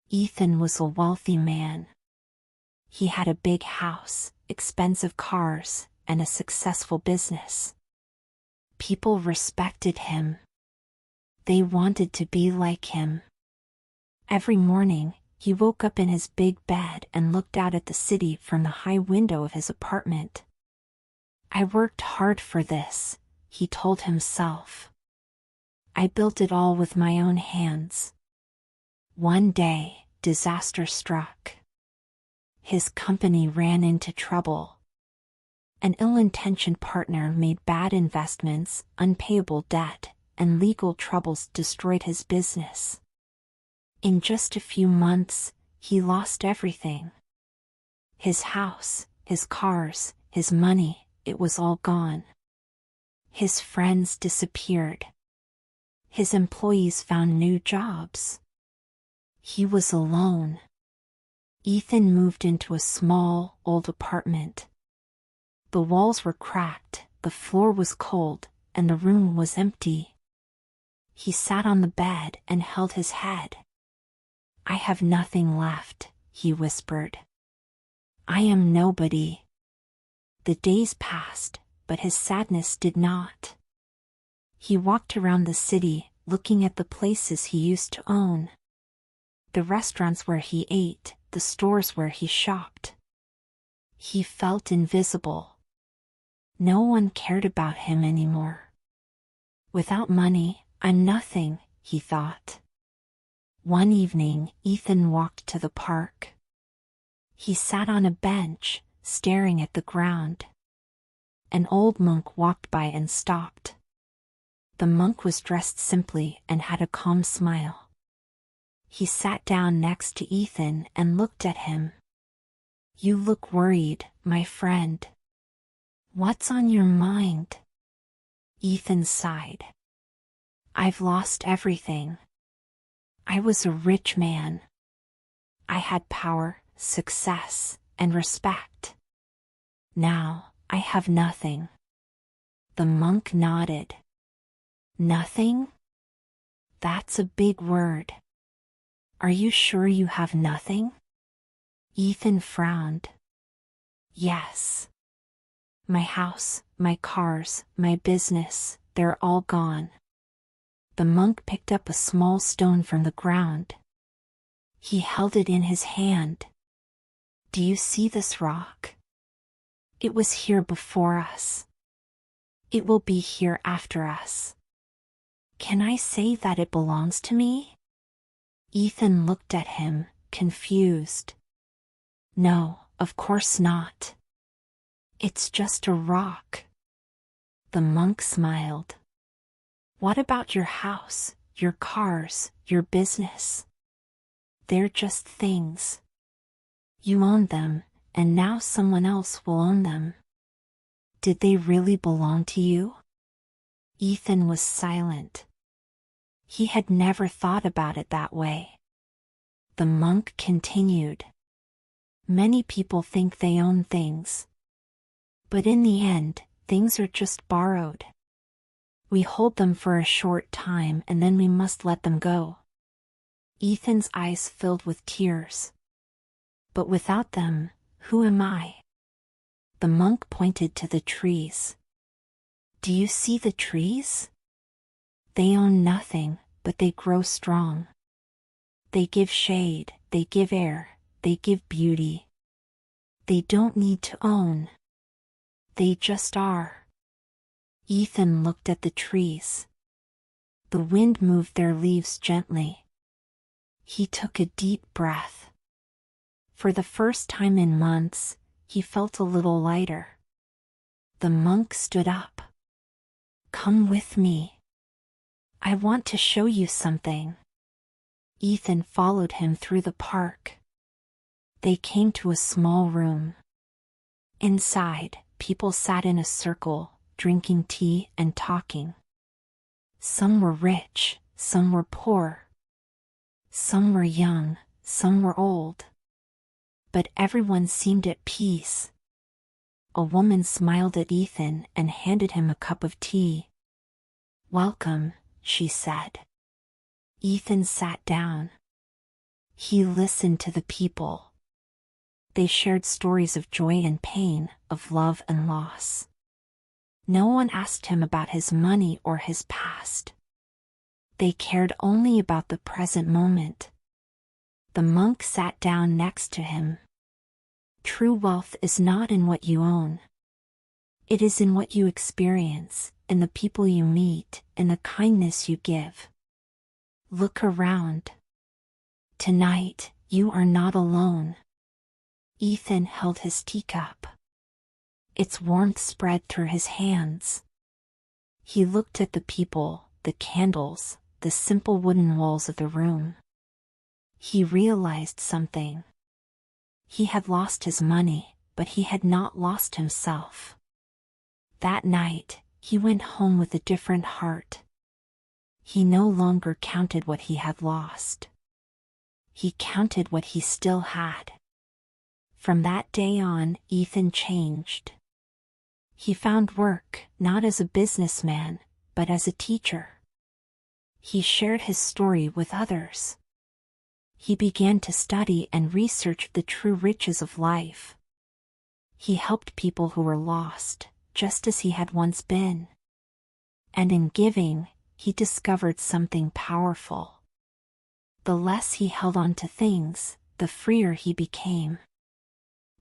Ethan was a wealthy man. He had a big house, expensive cars, and a successful business. People respected him. They wanted to be like him. Every morning, he woke up in his big bed and looked out at the city from the high window of his apartment. "I worked hard for this," he told himself. "I built it all with my own hands." One day, disaster struck. His company ran into trouble. An ill-intentioned partner made bad investments, unpayable debt, and legal troubles destroyed his business. In just a few months, he lost everything. His house, his cars, his money, it was all gone. His friends disappeared. His employees found new jobs. He was alone. Ethan moved into a small, old apartment. The walls were cracked, the floor was cold, and the room was empty. He sat on the bed and held his head. "I have nothing left," he whispered. "I am nobody." The days passed, but his sadness did not. He walked around the city, looking at the places he used to own. The restaurants where he ate, the stores where he shopped. He felt invisible. No one cared about him anymore. "Without money, I'm nothing," he thought. One evening, Ethan walked to the park. He sat on a bench, staring at the ground. An old monk walked by and stopped. The monk was dressed simply and had a calm smile. He sat down next to Ethan and looked at him. "You look worried, my friend. What's on your mind?" Ethan sighed. "I've lost everything. I was a rich man. I had power, success, and respect. Now, I have nothing." The monk nodded. "Nothing? That's a big word. Are you sure you have nothing?" Ethan frowned. "Yes. My house, my cars, my business, they're all gone." The monk picked up a small stone from the ground. He held it in his hand. "Do you see this rock? It was here before us. It will be here after us. Can I say that it belongs to me?" Ethan looked at him, confused. "No, of course not. It's just a rock." The monk smiled. "What about your house, your cars, your business? They're just things. You own them, and now someone else will own them. Did they really belong to you?" Ethan was silent. He had never thought about it that way. The monk continued. "Many people think they own things. But in the end, things are just borrowed. We hold them for a short time and then we must let them go." Ethan's eyes filled with tears. "But without them, who am I?" The monk pointed to the trees. "Do you see the trees? They own nothing, but they grow strong. They give shade, they give air, they give beauty. They don't need to own. They just are." Ethan looked at the trees. The wind moved their leaves gently. He took a deep breath. For the first time in months, he felt a little lighter. The monk stood up. "Come with me. I want to show you something." Ethan followed him through the park. They came to a small room. Inside, people sat in a circle, drinking tea and talking. Some were rich, some were poor. Some were young, some were old. But everyone seemed at peace. A woman smiled at Ethan and handed him a cup of tea. "Welcome," she said. Ethan sat down. He listened to the people. They shared stories of joy and pain, of love and loss. No one asked him about his money or his past. They cared only about the present moment. The monk sat down next to him. True wealth is not in what you own. It is in what you experience, in the people you meet, in the kindness you give. Look around. Tonight, you are not alone. Ethan held his teacup. Its warmth spread through his hands. He looked at the people, the candles, the simple wooden walls of the room. He realized something. He had lost his money, but he had not lost himself. That night, he went home with a different heart. He no longer counted what he had lost. He counted what he still had. From that day on, Ethan changed. He found work, not as a businessman, but as a teacher. He shared his story with others. He began to study and research the true riches of life. He helped people who were lost, just as he had once been. And in giving, he discovered something powerful. The less he held on to things, the freer he became.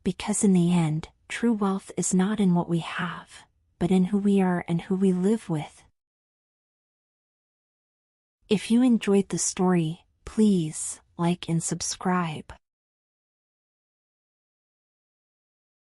Because in the end, true wealth is not in what we have, but in who we are and who we live with. If you enjoyed the story, please like and subscribe.